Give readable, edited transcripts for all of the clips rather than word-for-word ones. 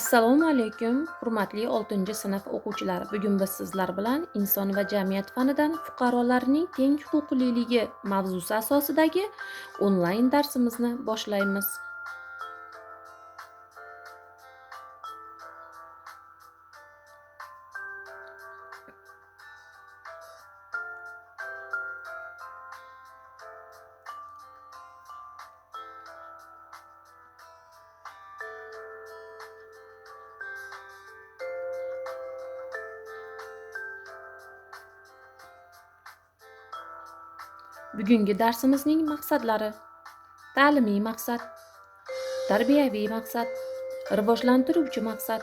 Assalomu alaykum, hurmatli 6-sinf o'quvchilari. Bugun biz sizlar bilan inson va jamiyat fanidan fuqarolarning teng huquqliligi mavzusi asosidagi onlayn darsimizni boshlaymiz. Bugungi darsimizning maqsadlari: ta'limiy maqsad, tarbiyaviy maqsad, rivojlantiruvchi maqsad.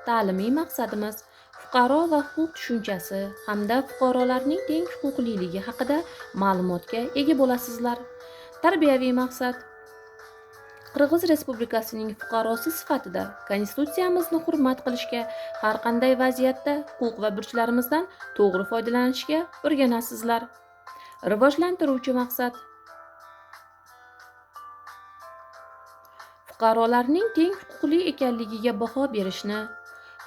Ta'limiy maqsadimiz fuqaro va huquq tushunchasi hamda fuqarolarning teng huquqliligi haqida ma'lumotga ega bo'lasizlar. Tarbiyaviy maqsad: Qirg'iz Respublikasining fuqarosi sifatida Konstitutsiyamizni hurmat qilishga, har qanday vaziyatda huquq va burchlarimizdan to'g'ri foydalanishga o'rganasizlar. Rivojlantiruvchi maqsad: fuqarolarning teng huquqli ekanligiga baho berishni,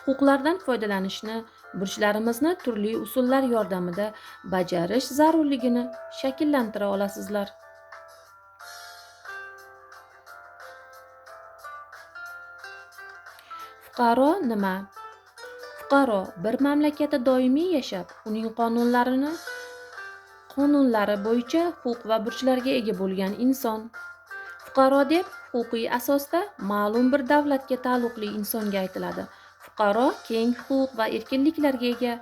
huquqlardan foydalanishni, burchlarimizni turli usullar yordamida bajarish zarurligini shakllantira olasizlar. Fuqaro nima? Fuqaro bir mamlakatda doimiy yashab, uning qonunlari bo'yicha huquq va burchlarga ega bo'lgan inson. Fuqaro deb huquqiy asosda ma'lum bir davlatga taalluqli insonga aytiladi. Fuqaro keng huquq va erkinliklarga ega,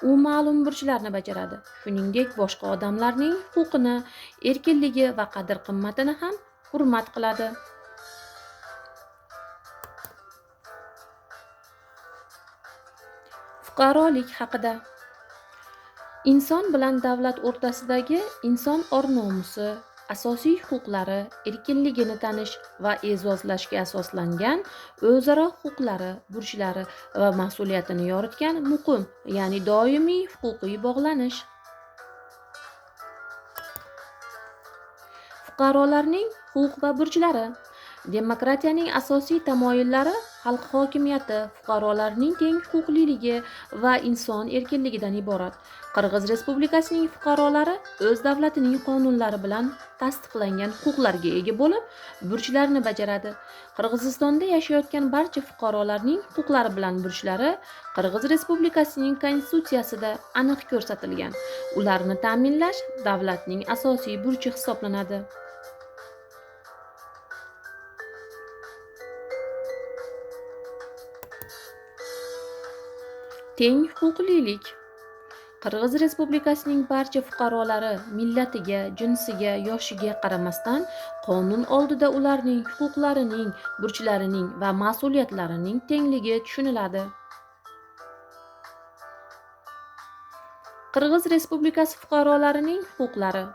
u ma'lum burchlarni bajaradi. Shuningdek, boshqa odamlarning huquqini, erkinligi va qadr-qimmatini ham hurmat qiladi. Fuqarolik haqida. Inson bilan davlat o'rtasidagi inson or-nomusi, asosiy huquqlari, erkinligini tanish va e'zozlashga asoslangan o'zaro huquqlari, burchlari va mas'uliyatini yoritgan muqim, ya'ni doimiy huquqiy bog'lanish. Fuqarolarning huquq va burchlari. Demokratiyaning asosiy tamoyillari xalq hokimiyati, fuqarolarning teng huquqliligi va inson erkinligidan iborat. Qirg'iz Respublikasining fuqarolari o'z davlatining qonunlari bilan tasdiqlangan huquqlarga ega bo'lib, burchlarini bajaradi. Qirg'izistonda yashayotgan barcha fuqarolarning huquqlari bilan burchlari Qirg'iz Respublikasining Konstitutsiyasida aniq ko'rsatilgan. Ularni ta'minlash davlatning asosiy burchi hisoblanadi. Teng huquqlilik. Qirg'iz Respublikasining barcha fuqarolari millatiga, jinsiga, yoshiga qaramasdan qonun oldida ularning huquqlarining, burchlarining va mas'uliyatlarining tengligi tushuniladi. Qirg'iz Respublikasi fuqarolarining huquqlari.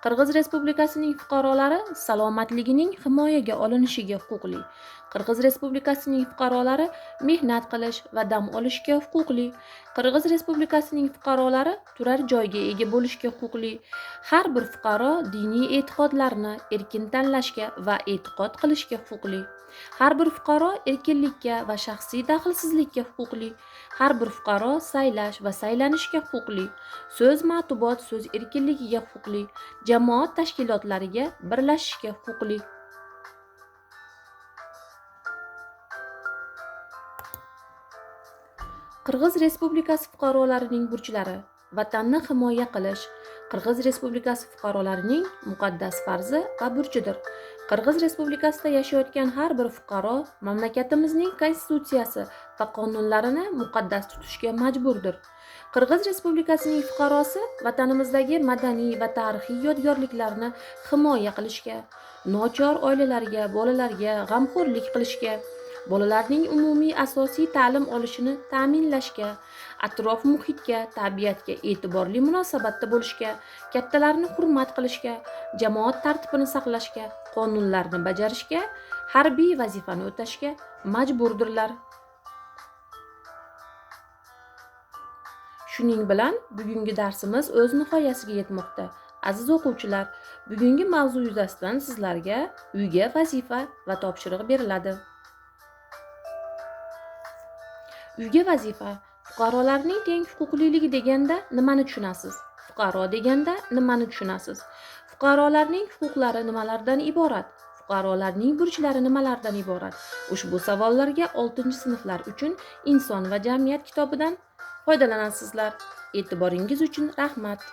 Qirg'iz Respublikasining fuqarolari salomatligining himoyaga olinishiga huquqli. Qirg'iz Respublikasining fuqarolari mehnat qilish va dam olishga huquqli. Qirg'iz Respublikasining fuqarolari turar joyga ega bo'lishga huquqli. Har bir fuqaro diniy e'tiqodlarni erkin tanlashga va e'tiqod qilishga huquqli. Har bir fuqaro erkinlikka va shaxsiy daxlsizlikka huquqli. Har bir fuqaro saylash va saylanishga huquqli. So'z matbuot so'z erkinligiga huquqli. Jamoat tashkilotlariga birlashishga huquqli. Qirg'iz Respublikasi fuqarolarining burchlari. Vatanni himoya qilish Qirg'iz Respublikasi fuqarolarining muqaddas farzi va burchidir. Qirg'iz Respublikasida yashayotgan har bir fuqaro mamlakatimizning konstitutsiyasi va qonunlarini muqaddas tutishga majburdir. Qirg'iz Respublikasining fuqarosi vatanimizdagi madaniy va tarixiy yodgorliklarni himoya qilishga, nochor oilalarga, bolalarga g'amxo'rlik qilishga, bolalarning umumiy asosiy ta'lim olishini ta'minlashga, atrof muhitga, tabiatga e'tiborli munosabatda bo'lishga, kattalarni hurmat qilishga, jamoat tartibini saqlashga, qonunlarni bajarishga, harbiy vazifani o'tashga majburdirlar. Shuning bilan bugungi darsimiz o'z nihoyasiga yetmoqda. Aziz o'quvchilar, bugungi mavzu yuzasidan sizlarga uyga vazifa va topshiriq beriladi. Uyga vazifa. Fuqarolarning teng huquqliligi deganda nimani tushunasiz? Fuqaro deganda nimani tushunasiz? Fuqarolarning huquqlari nimalardan iborat? Fuqarolarning burchlari nimalardan iborat? Ushbu savollarga 6-sinflar uchun Inson va jamiyat kitobidan foydalanasizlar. E'tiboringiz uchun rahmat.